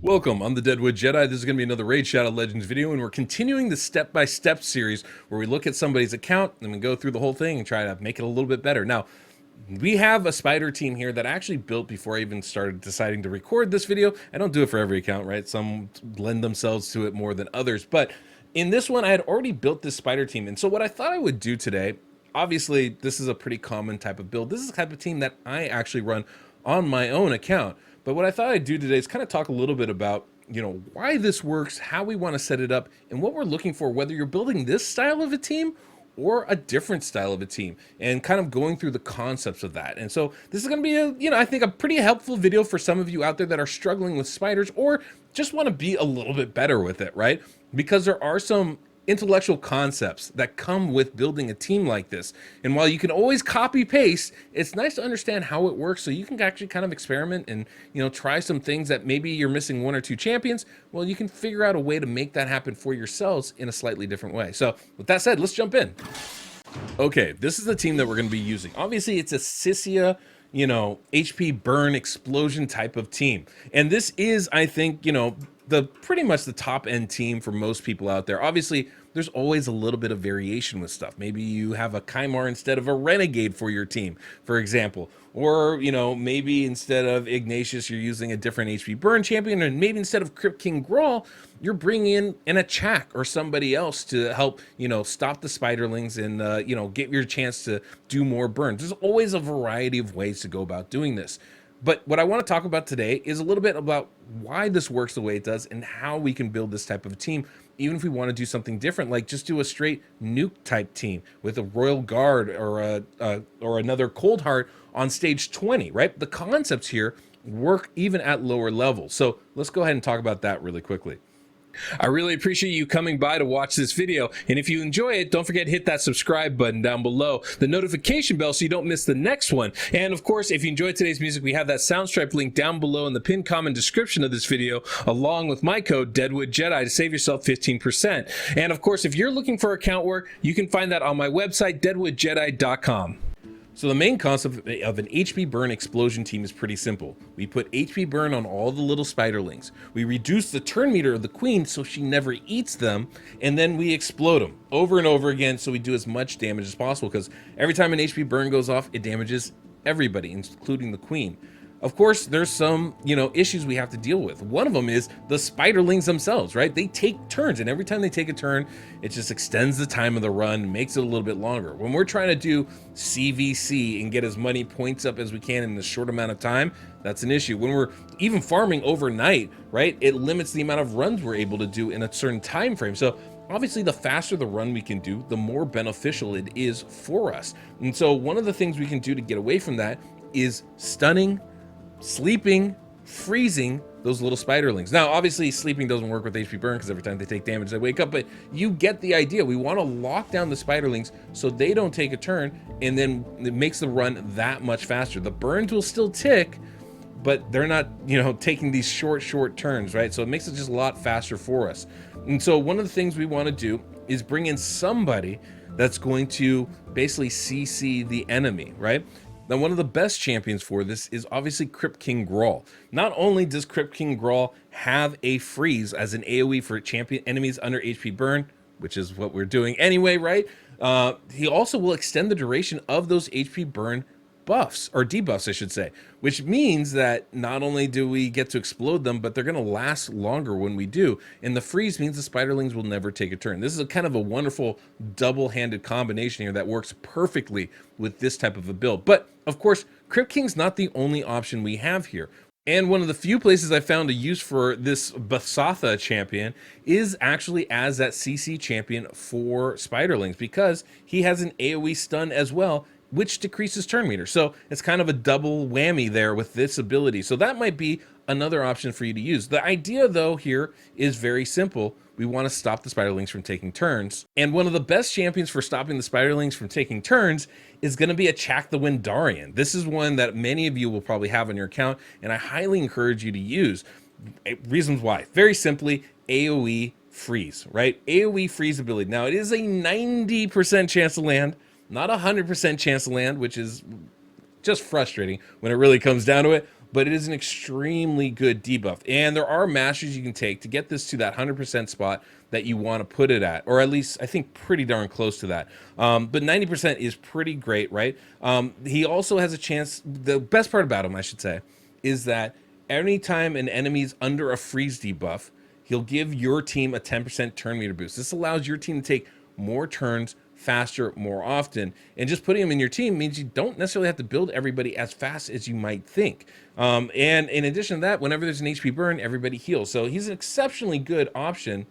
Welcome, I'm the Deadwood Jedi. This is going to be another Raid Shadow Legends video, and we're continuing the step-by-step series where we look at somebody's account and we go through the whole thing and try to make it a little bit better. Now, we have a spider team here that I actually built before I even started deciding to record this video. I don't do it for every account, right? Some lend themselves to it more than others, but in this one, I had already built this spider team, and so what I thought I would do today, obviously, this is a pretty common type of build. This is the type of team that I actually run on my own account. But what I thought I'd do today is kind of talk a little bit about, why this works, how we want to set it up, and what we're looking for, whether you're building this style of a team or a different style of a team, and kind of going through the concepts of that. And so this is going to be I think a pretty helpful video for some of you out there that are struggling with spiders or just want to be a little bit better with it, right? Because there are some intellectual concepts that come with building a team like this. And while you can always copy paste, it's nice to understand how it works so you can actually kind of experiment and, try some things that maybe you're missing one or two champions. Well, you can figure out a way to make that happen for yourselves in a slightly different way. So with that said, let's jump in. Okay, this is the team that we're going to be using. Obviously, it's a Sisia, HP burn explosion type of team. And this is, I think, the pretty much the top end team for most people out there. Obviously, there's always a little bit of variation with stuff. Maybe you have a Kymar instead of a Renegade for your team, for example. Or, maybe instead of Ignatius, you're using a different HP burn champion, and maybe instead of Crypt King Grawl, you're bringing in an Achak or somebody else to help, stop the spiderlings and, get your chance to do more burns. There's always a variety of ways to go about doing this. But what I want to talk about today is a little bit about why this works the way it does and how we can build this type of team, even if we want to do something different, like just do a straight nuke type team with a Royal Guard or another Cold Heart on stage 20, right? The concepts here work even at lower levels. So let's go ahead and talk about that really quickly. I really appreciate you coming by to watch this video, and if you enjoy it, don't forget to hit that subscribe button down below, the notification bell so you don't miss the next one. And of course, if you enjoyed today's music, we have that Soundstripe link down below in the pinned comment description of this video, along with my code Deadwood Jedi to save yourself 15%. And of course, if you're looking for account work, you can find that on my website, deadwoodjedi.com. So the main concept of an HP burn explosion team is pretty simple. We put HP burn on all the little spiderlings. We reduce the turn meter of the queen so she never eats them, and then we explode them over and over again so we do as much damage as possible, because every time an HP burn goes off, it damages everybody, including the queen. Of course, there's some, issues we have to deal with. One of them is the spiderlings themselves, right? They take turns, and every time they take a turn, it just extends the time of the run, makes it a little bit longer. When we're trying to do CVC and get as many points up as we can in a short amount of time, that's an issue. When we're even farming overnight, right, it limits the amount of runs we're able to do in a certain time frame. So obviously, the faster the run we can do, the more beneficial it is for us. And so one of the things we can do to get away from that is stunning, sleeping, freezing those little spiderlings. Now, obviously, sleeping doesn't work with HP burn because every time they take damage, they wake up, but you get the idea. We want to lock down the spiderlings so they don't take a turn, and then it makes the run that much faster. The burns will still tick, but they're not, taking these short turns, right? So it makes it just a lot faster for us. And so one of the things we want to do is bring in somebody that's going to basically CC the enemy, right? Now, one of the best champions for this is obviously Crypt King Grawl. Not only does Crypt King Grawl have a freeze as an AoE for champion enemies under HP burn, which is what we're doing anyway, right? He also will extend the duration of those HP burn buffs, or debuffs, I should say, which means that not only do we get to explode them, but they're going to last longer when we do. And the freeze means the spiderlings will never take a turn. This is a kind of a wonderful double-handed combination here that works perfectly with this type of a build. But of course, Crypt King's not the only option we have here. And one of the few places I found a use for this Basatha champion is actually as that CC champion for spiderlings, because he has an AoE stun as well, which decreases turn meter. So it's kind of a double whammy there with this ability. So that might be another option for you to use. The idea, though, here is very simple. We want to stop the spiderlings from taking turns. And one of the best champions for stopping the spiderlings from taking turns is going to be Achak the Windarian. This is one that many of you will probably have on your account, and I highly encourage you to use. Reasons why. Very simply, AoE freeze, right? AoE freeze ability. Now, it is a 90% chance to land, not a 100% chance to land, which is just frustrating when it really comes down to it, but it is an extremely good debuff. And there are masters you can take to get this to that 100% spot that you want to put it at, or at least I think pretty darn close to that. But 90% is pretty great, right? He also has a chance. The best part about him, I should say, is that anytime an enemy's under a freeze debuff, he'll give your team a 10% turn meter boost. This allows your team to take more turns faster, more often, and just putting them in your team means you don't necessarily have to build everybody as fast as you might think. And in addition to that, whenever there's an HP burn, everybody heals. So he's an exceptionally good option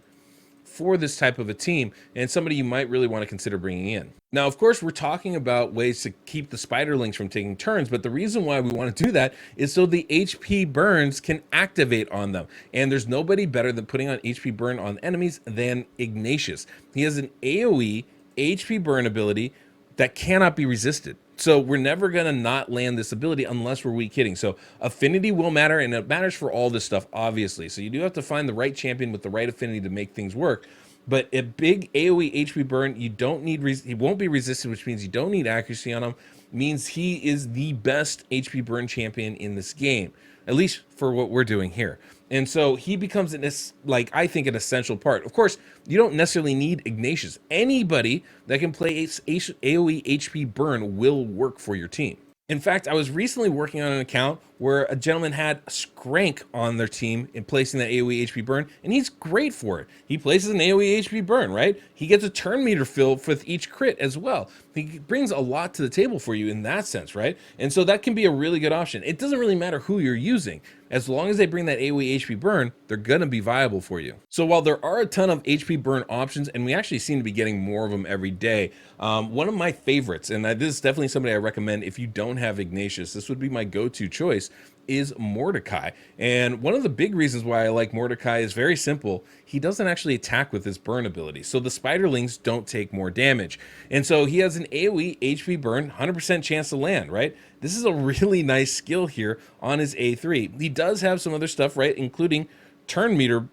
for this type of a team and somebody you might really want to consider bringing in. Now, of course, we're talking about ways to keep the spiderlings from taking turns, but the reason why we want to do that is so the HP burns can activate on them. And there's nobody better than putting on HP burn on enemies than Ignatius. He has an AoE HP burn ability that cannot be resisted. So we're never going to not land this ability unless we're weak hitting. So affinity will matter, and it matters for all this stuff, obviously. So you do have to find the right champion with the right affinity to make things work. But a big AoE HP burn, you don't need, he won't be resisted, which means you don't need accuracy on him. Means he is the best HP burn champion in this game, at least for what we're doing here. And so he becomes I think an essential part. Of course, you don't necessarily need Ignatius. Anybody that can play AoE HP burn will work for your team. In fact, I was recently working on an account where a gentleman had Skrank on their team in placing that AoE HP burn, and he's great for it. He places an AoE HP burn, right? He gets a turn meter fill with each crit as well. He brings a lot to the table for you in that sense, right? And so that can be a really good option. It doesn't really matter who you're using. As long as they bring that AoE HP burn, they're gonna be viable for you. So while there are a ton of HP burn options, and we actually seem to be getting more of them every day, one of my favorites, and this is definitely somebody I recommend if you don't have Ignatius, this would be my go-to choice, is Mordecai. And one of the big reasons why I like Mordecai is very simple. He doesn't actually attack with his burn ability, so the spiderlings don't take more damage. And so he has an AoE HP burn, 100% chance to land, right? This is a really nice skill here on his A3. He does have some other stuff, right, including turn meter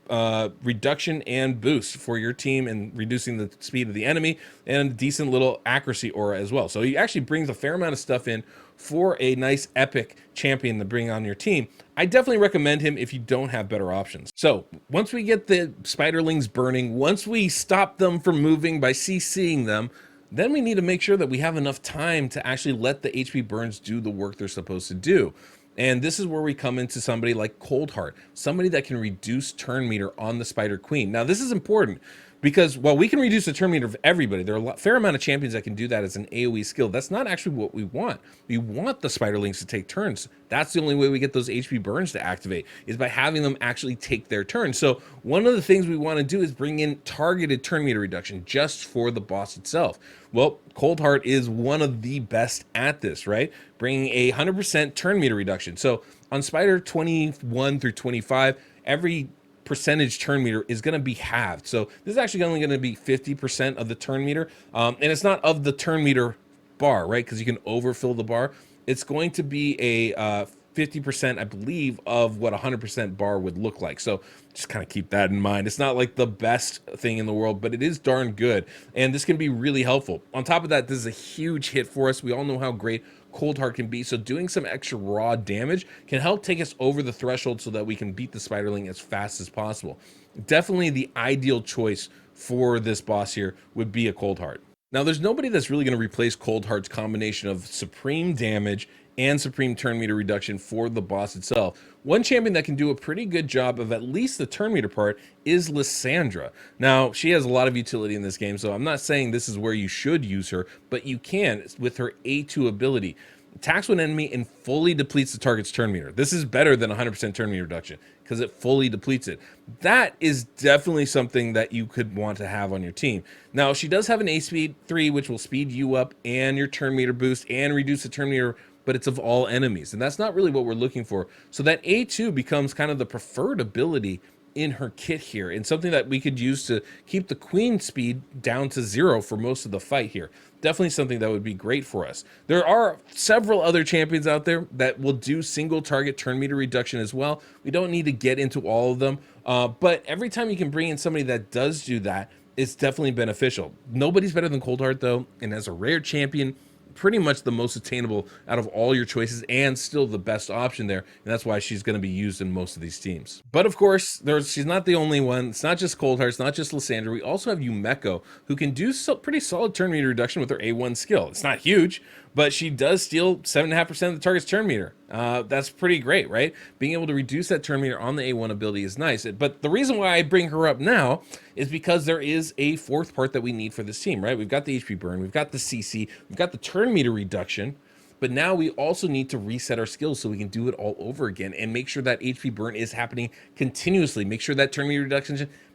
reduction and boost for your team and reducing the speed of the enemy, and a decent little accuracy aura as well. So he actually brings a fair amount of stuff in for a nice epic champion to bring on your team. I definitely recommend him if you don't have better options. So once we get the spiderlings burning, once we stop them from moving by CCing them, then we need to make sure that we have enough time to actually let the HP burns do the work they're supposed to do. And this is where we come into somebody like Coldheart, somebody that can reduce turn meter on the Spider Queen. Now, this is important because while we can reduce the turn meter of everybody, there are a fair amount of champions that can do that as an AoE skill. That's not actually what we want. We want the spiderlings to take turns. That's the only way we get those HP burns to activate, is by having them actually take their turn. So one of the things we want to do is bring in targeted turn meter reduction just for the boss itself. Well, Coldheart is one of the best at this, right? Bringing a 100% turn meter reduction. So on Spider 21 through 25, every percentage turn meter is going to be halved. So this is actually only going to be 50% of the turn meter. And it's not of the turn meter bar, right? Because you can overfill the bar. It's going to be a 50%, I believe, of what a 100% bar would look like. So just kind of keep that in mind. It's not like the best thing in the world, but it is darn good. And this can be really helpful. On top of that, this is a huge hit for us. We all know how great Coldheart can be, so doing some extra raw damage can help take us over the threshold so that we can beat the spiderling as fast as possible. Definitely the ideal choice for this boss here would be a Coldheart. Now, there's nobody that's really going to replace Coldheart's combination of supreme damage and supreme turn meter reduction for the boss itself. One champion that can do a pretty good job of at least the turn meter part is Lysandra. Now, she has a lot of utility in this game, so I'm not saying this is where you should use her, but you can with her A2 ability. Attacks one enemy and fully depletes the target's turn meter. This is better than 100% turn meter reduction because it fully depletes it. That is definitely something that you could want to have on your team. Now, she does have an A speed 3, which will speed you up and your turn meter boost and reduce the turn meter, but it's of all enemies, and that's not really what we're looking for. So that A2 becomes kind of the preferred ability in her kit here, and something that we could use to keep the queen speed down to 0 for most of the fight here. Definitely something that would be great for us. There are several other champions out there that will do single target turn meter reduction as well. We don't need to get into all of them. But every time you can bring in somebody that does do that, it's definitely beneficial. Nobody's better than Coldheart though, and as a rare champion, pretty much the most attainable out of all your choices and still the best option there, and that's why she's going to be used in most of these teams. But of course, she's not the only one. It's not just Coldheart, it's not just Lysandra. We also have Yumeko, who can do pretty solid turn meter reduction with her A1 skill. It's not huge, but she does steal 7.5% of the target's turn meter. That's pretty great, right? Being able to reduce that turn meter on the A1 ability is nice. But the reason why I bring her up now is because there is a fourth part that we need for this team, right? We've got the HP burn, we've got the CC, we've got the turn meter reduction, but now we also need to reset our skills so we can do it all over again and make sure that HP burn is happening continuously. Make sure that turn meter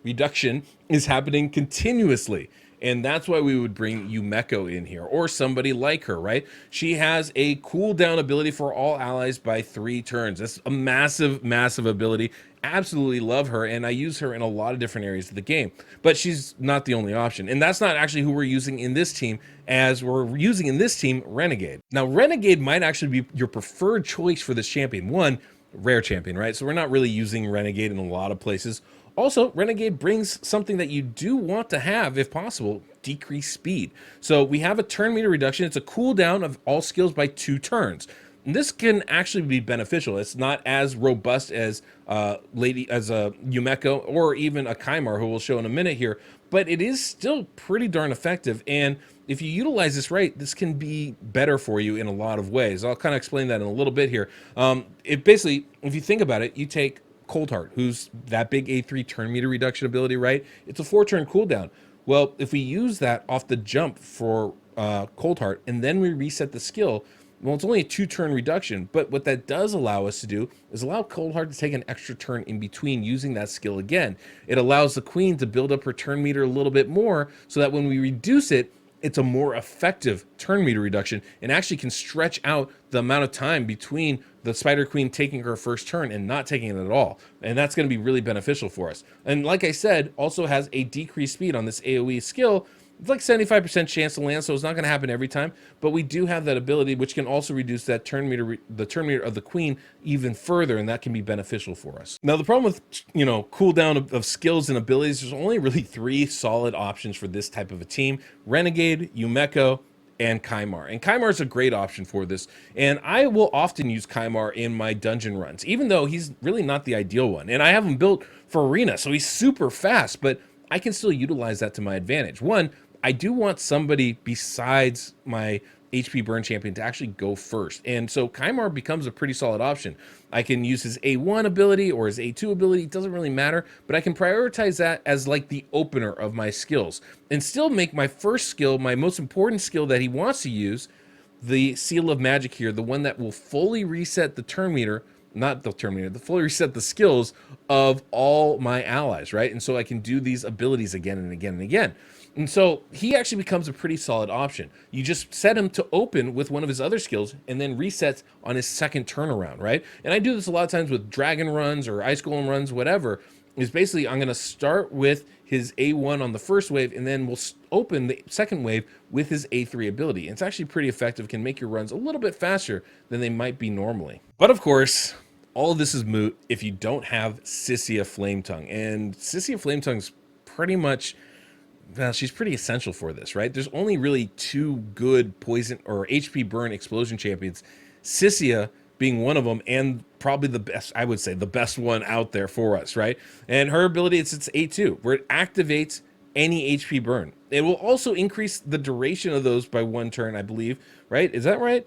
reduction is happening continuously. And that's why we would bring Yumeko in here, or somebody like her, right? She has a cooldown ability for all allies by 3 turns. That's a massive, massive ability. Absolutely love her, and I use her in a lot of different areas of the game. But she's not the only option. And that's not actually who we're using in this team, as we're using in this team Renegade. Now, Renegade might actually be your preferred choice for this champion. One, rare champion, right? So we're not really using Renegade in a lot of places. Also, Renegade brings something that you do want to have, if possible, decreased speed. So we have a turn meter reduction. It's a cooldown of all skills by 2 turns. And this can actually be beneficial. It's not as robust as a Yumeko or even a Kaimar, who we'll show in a minute here, but it is still pretty darn effective. And if you utilize this right, this can be better for you in a lot of ways. I'll kind of explain that in a little bit here. It basically, if you think about it, you take Coldheart, who's that big A3 turn meter reduction ability, right? It's a 4-turn cooldown. Well, if we use that off the jump for Coldheart and then we reset the skill, well, it's only a 2-turn reduction, but what that does allow us to do is allow Coldheart to take an extra turn in between using that skill again. It allows the Queen to build up her turn meter a little bit more so that when we reduce it, it's a more effective turn meter reduction and actually can stretch out the amount of time between the Spider Queen taking her first turn and not taking it at all. And that's going to be really beneficial for us. And like I said, also has a decreased speed on this AoE skill. It's like 75% chance to land, so it's not going to happen every time, but we do have that ability, which can also reduce that turn meter, the turn meter of the Queen even further, and that can be beneficial for us. Now, the problem with, cooldown of skills and abilities, there's only really 3 solid options for this type of a team: Renegade, Yumeko, and Kaimar. And Kaimar is a great option for this, and I will often use Kaimar in my dungeon runs, even though he's really not the ideal one. And I have him built for arena, so he's super fast, but I can still utilize that to my advantage. One, I do want somebody besides my HP burn champion to actually go first. And so Kaimar becomes a pretty solid option. I can use his A1 ability or his A2 ability, it doesn't really matter, but I can prioritize that as like the opener of my skills and still make my first skill, my most important skill that he wants to use, the Seal of Magic here, the one that will fully reset the turn meter, not the turn meter, the fully reset the skills of all my allies, right? And so I can do these abilities again and again and again. And so he actually becomes a pretty solid option. You just set him to open with one of his other skills and then resets on his second turnaround, right? And I do this a lot of times with dragon runs or ice golem runs, whatever. Is basically I'm going to start with his A1 on the first wave, and then we'll open the second wave with his A3 ability. And it's actually pretty effective, can make your runs a little bit faster than they might be normally. But of course, all of this is moot if you don't have Sissia Flametongue. And Sissia Flametongue's pretty much... Well, she's pretty essential for this, right? There's only really 2 good poison or HP burn explosion champions, Sissia being one of them, and probably the best, I would say, the best one out there for us, right? And her ability, it's A2, where it activates any HP burn. It will also increase the duration of those by 1 turn, I believe, right? Is that right?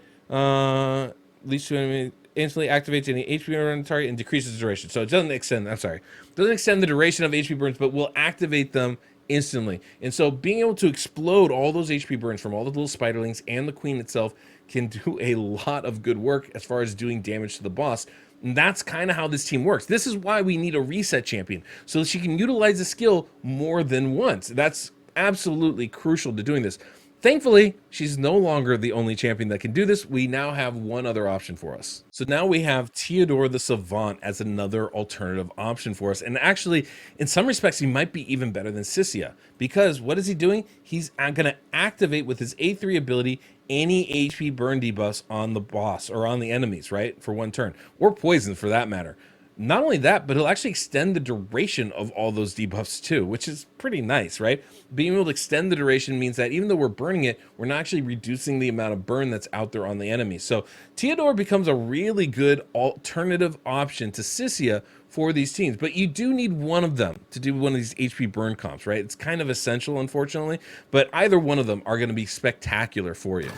Leads to enemy, instantly activates any HP burn on the target and decreases the duration. So it doesn't extend, doesn't extend the duration of HP burns, but will activate them instantly. And so being able to explode all those HP burns from all the little spiderlings and the Queen itself can do a lot of good work as far as doing damage to the boss. And that's kind of how this team works. This is why we need a reset champion, so that she can utilize the skill more than once. That's absolutely crucial to doing this. Thankfully, she's no longer the only champion that can do this. We now have one other option for us. So now we have Theodore the Savant as another alternative option for us. And actually, in some respects, he might be even better than Sissia. Because what is he doing? He's going to activate with his A3 ability any HP burn debuffs on the boss or on the enemies, right? For 1 turn. Or poison for that matter. Not only that, but it'll actually extend the duration of all those debuffs too, which is pretty nice, right? Being able to extend the duration means that even though we're burning it, we're not actually reducing the amount of burn that's out there on the enemy. So Theodore becomes a really good alternative option to Sissia for these teams, but you do need one of them to do one of these HP burn comps, right? It's kind of essential, unfortunately, but either one of them are going to be spectacular for you.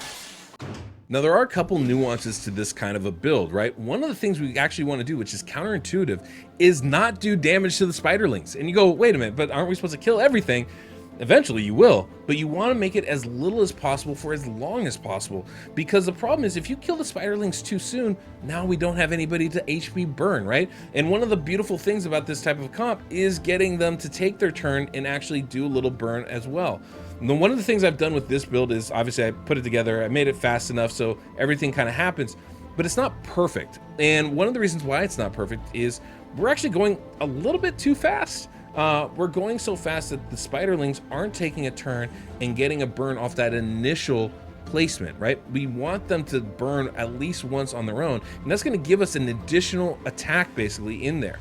Now, there are a couple nuances to this kind of a build, right? One of the things we actually want to do, which is counterintuitive, is not do damage to the spiderlings. And you go, wait a minute, but aren't we supposed to kill everything? Eventually you will, but you want to make it as little as possible for as long as possible, because the problem is if you kill the spiderlings too soon, now we don't have anybody to HP burn, right? And one of the beautiful things about this type of comp is getting them to take their turn and actually do a little burn as well. Now, one of the things I've done with this build is obviously I put it together, I made it fast enough so everything kind of happens, but it's not perfect. And one of the reasons why it's not perfect is we're actually going a little bit too fast. We're going so fast that the spiderlings aren't taking a turn and getting a burn off that initial placement, right? We want them to burn at least once on their own, and that's going to give us an additional attack basically in there.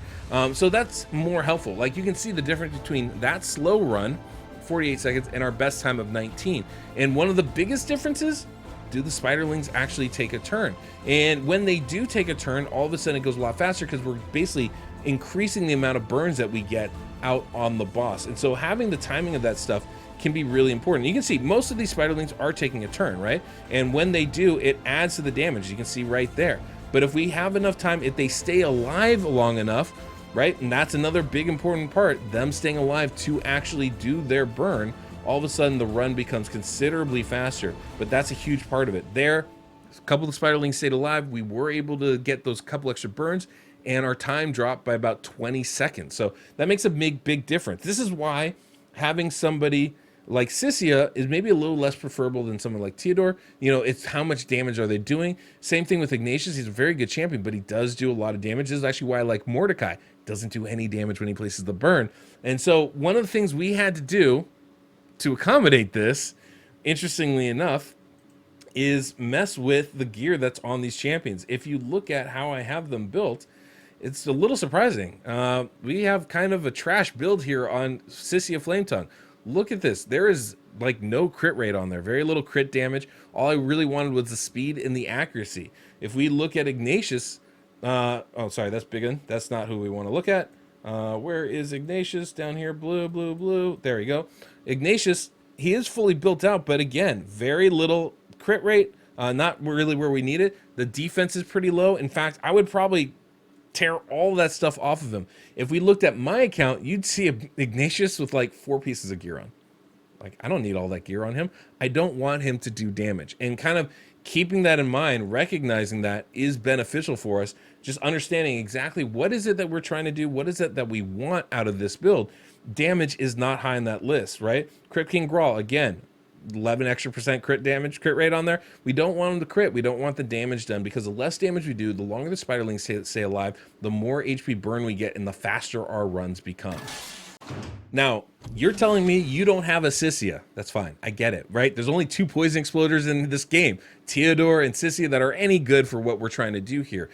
So that's more helpful. Like you can see the difference between that slow run, 48 seconds, and our best time of 19. And one of the biggest differences, do the spiderlings actually take a turn? And when they do take a turn, all of a sudden it goes a lot faster because we're basically increasing the amount of burns that we get out on the boss. And so having the timing of that stuff can be really important. You can see most of these spiderlings are taking a turn, right? And when they do, it adds to the damage. You can see right there. But if we have enough time, if they stay alive long enough, right? And that's another big important part, them staying alive to actually do their burn, all of a sudden the run becomes considerably faster. But that's a huge part of it. There, a couple of the spiderlings stayed alive. We were able to get those couple extra burns, and our time dropped by about 20 seconds. So that makes a big difference. This is why having somebody like Sissia is maybe a little less preferable than someone like Theodore. You know, it's how much damage are they doing? Same thing with Ignatius. He's a very good champion, but he does do a lot of damage. This is actually why I like Mordecai. Doesn't do any damage when he places the burn. And so one of the things we had to do to accommodate this, interestingly enough, is mess with the gear that's on these champions. If you look at how I have them built, it's a little surprising. We have kind of a trash build here on Sissia Flametongue. Look at this. There is like no crit rate on there. Very little crit damage. All I really wanted was the speed and the accuracy. If we look at Ignatius, oh, sorry, that's Big Un. That's not who we want to look at. Where is Ignatius? Down here, blue. There we go. Ignatius, he is fully built out, but again, very little crit rate. Not really where we need it. The defense is pretty low. In fact, I would probably tear all that stuff off of him. If we looked at my account, you'd see Ignatius with like 4 pieces of gear on. Like, I don't need all that gear on him. I don't want him to do damage. And kind of keeping that in mind, recognizing that is beneficial for us, just understanding exactly what is it that we're trying to do, what is it that we want out of this build. Damage is not high on that list, right? Crit King Grawl, again, 11 extra % crit rate on there. We don't want them to crit. We don't want the damage done, because the less damage we do, the longer the spiderlings stay alive, the more HP burn we get and the faster our runs become. Now, you're telling me you don't have a Sissia. That's fine. I get it, right? There's only 2 poison exploders in this game, Theodore and Sissia, that are any good for what we're trying to do here.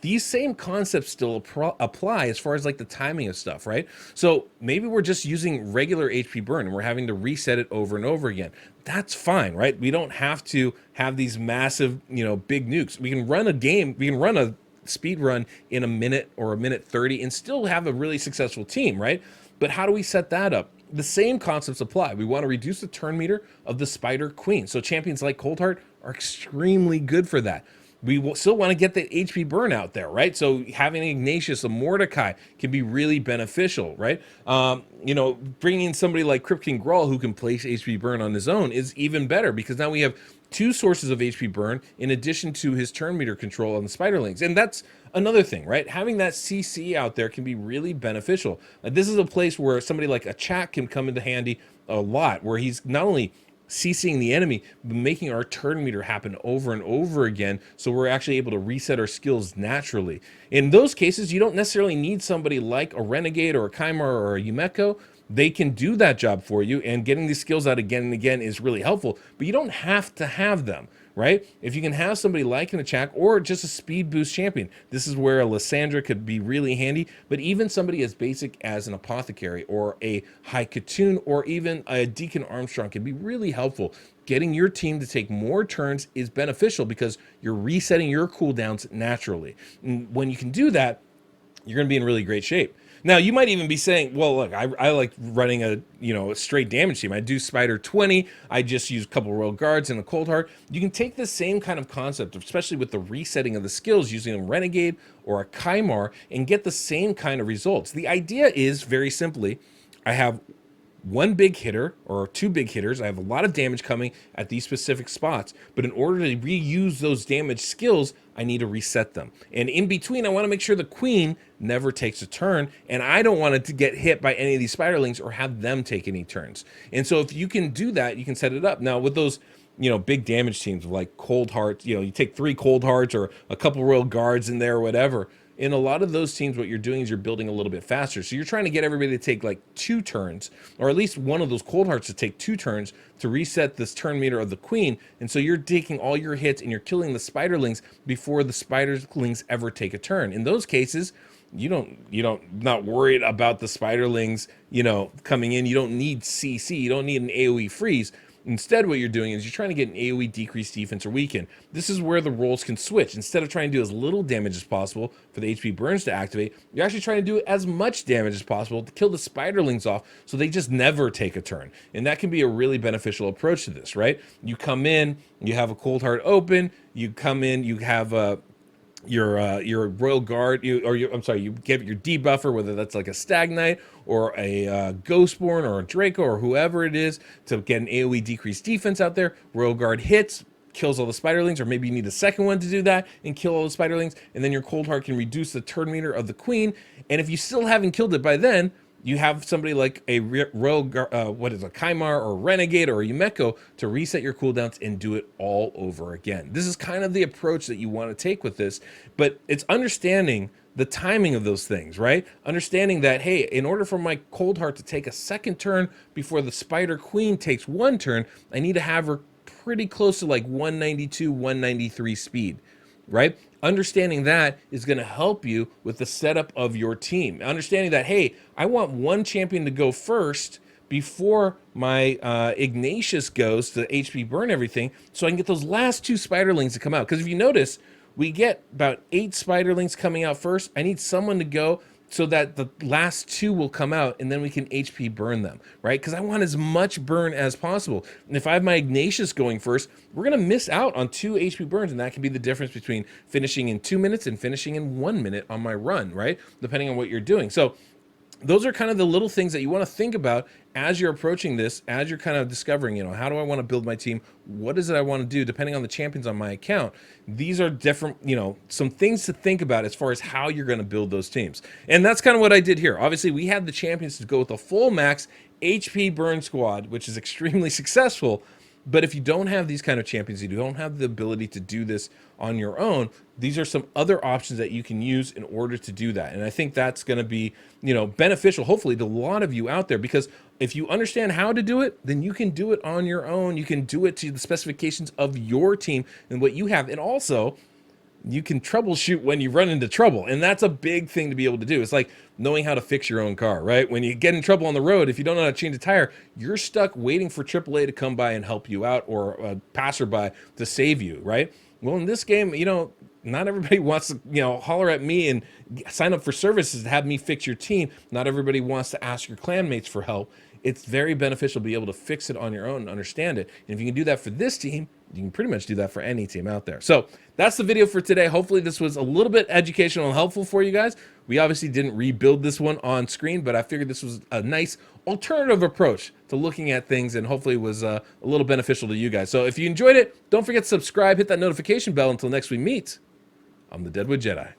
These same concepts still apply as far as like the timing of stuff, right? So maybe we're just using regular HP burn and we're having to reset it over and over again. That's fine, right? We don't have to have these massive, big nukes. We can run a game, we can run a speed run in a minute or a minute 30 and still have a really successful team, right? But how do we set that up? The same concepts apply. We want to reduce the turn meter of the Spider Queen. So champions like Coldheart are extremely good for that. We will still want to get the HP burn out there, right? So having Ignatius, a Mordecai can be really beneficial, right? Bringing in somebody like Crypt King Grawl who can place HP burn on his own is even better, because now we have 2 sources of HP burn in addition to his turn meter control on the spiderlings. And that's another thing, right? Having that CC out there can be really beneficial. This is a place where somebody like a chat can come into handy a lot, where he's not only CCing the enemy, but making our turn meter happen over and over again, so we're actually able to reset our skills naturally. In those cases, you don't necessarily need somebody like a Renegade or a Kymar or a Yumeko. they can do that job for you, and getting these skills out again and again is really helpful, but you don't have to have them, right? If you can have somebody like an Achak or just a speed boost champion, this is where a Lysandra could be really handy, but even somebody as basic as an Apothecary or a High Katoon or even a Deacon Armstrong can be really helpful. Getting your team to take more turns is beneficial because you're resetting your cooldowns naturally. And when you can do that, you're going to be in really great shape. Now, you might even be saying, well, look, I like running a straight damage team. I do Spider 20. I just use a couple Royal Guards and a Cold Heart. You can take the same kind of concept, especially with the resetting of the skills, using a Renegade or a Kymar, and get the same kind of results. The idea is, very simply, I have one big hitter or two big hitters. I have a lot of damage coming at these specific spots, but in order to reuse those damage skills, I need to reset them. And in between, I want to make sure the queen never takes a turn, and I don't want it to get hit by any of these spiderlings or have them take any turns. And so if you can do that, you can set it up. Now with those big damage teams like Cold Hearts, you take 3 Cold Hearts or a couple Royal Guards in there or whatever. In a lot of those teams, what you're doing is you're building a little bit faster. So you're trying to get everybody to take like 2 turns, or at least one of those Cold Hearts to take 2 turns to reset this turn meter of the queen. And so you're taking all your hits and you're killing the spiderlings before the spiderlings ever take a turn. In those cases, you don't not worried about the spiderlings, coming in. You don't need CC. You don't need an AoE freeze. Instead, what you're doing is you're trying to get an AoE decreased defense or weaken. This is where the roles can switch. Instead of trying to do as little damage as possible for the HP burns to activate, you're actually trying to do as much damage as possible to kill the spiderlings off so they just never take a turn. And that can be a really beneficial approach to this, right? You come in, you have a Cold Heart open, you come in, you have your Royal Guard, you give your debuffer, whether that's like a Stag Knight or a Ghostborn or a Draco or whoever it is, to get an AoE decreased defense out there. Royal Guard hits, kills all the spiderlings, or maybe you need a second one to do that and kill all the spiderlings, and then your Cold Heart can reduce the turn meter of the queen. And if you still haven't killed it by then, you have somebody like a Kymar or a Renegade or a Yumeko to reset your cooldowns and do it all over again. This is kind of the approach that you want to take with this, but it's understanding the timing of those things, right? Understanding that, hey, in order for my Cold Heart to take a second turn before the Spider Queen takes 1 turn, I need to have her pretty close to like 192, 193 speed, right? Understanding that is going to help you with the setup of your team. Understanding that, hey, I want one champion to go first before my Ignatius goes to HP burn everything, so I can get those last 2 spiderlings to come out. Because if you notice, we get about 8 spiderlings coming out first. I need someone to go so that the last 2 will come out, and then we can HP burn them, right? Because I want as much burn as possible. And if I have my Ignatius going first, we're going to miss out on 2 HP burns, and that can be the difference between finishing in 2 minutes and finishing in 1 minute on my run, right? Depending on what you're doing. So those are kind of the little things that you want to think about as you're approaching this, as you're kind of discovering, how do I want to build my team? What is it I want to do depending on the champions on my account? These are different, some things to think about as far as how you're going to build those teams. And that's kind of what I did here. Obviously, we had the champions to go with a full max HP burn squad, which is extremely successful. But if you don't have these kind of champions, you don't have the ability to do this on your own, these are some other options that you can use in order to do that. And I think that's going to be, beneficial, hopefully, to a lot of you out there, because if you understand how to do it, then you can do it on your own. You can do it to the specifications of your team and what you have. And also, you can troubleshoot when you run into trouble. And that's a big thing to be able to do. It's like knowing how to fix your own car, right? When you get in trouble on the road, if you don't know how to change a tire, you're stuck waiting for AAA to come by and help you out, or a passerby to save you, right? Well, in this game, not everybody wants to, holler at me and sign up for services to have me fix your team. Not everybody wants to ask your clanmates for help. It's very beneficial to be able to fix it on your own and understand it. And if you can do that for this team, you can pretty much do that for any team out there. So that's the video for today. Hopefully this was a little bit educational and helpful for you guys. We obviously didn't rebuild this one on screen, but I figured this was a nice alternative approach to looking at things, and hopefully it was a little beneficial to you guys. So if you enjoyed it, don't forget to subscribe, hit that notification bell. Until next we meet, I'm the Deadwood Jedi.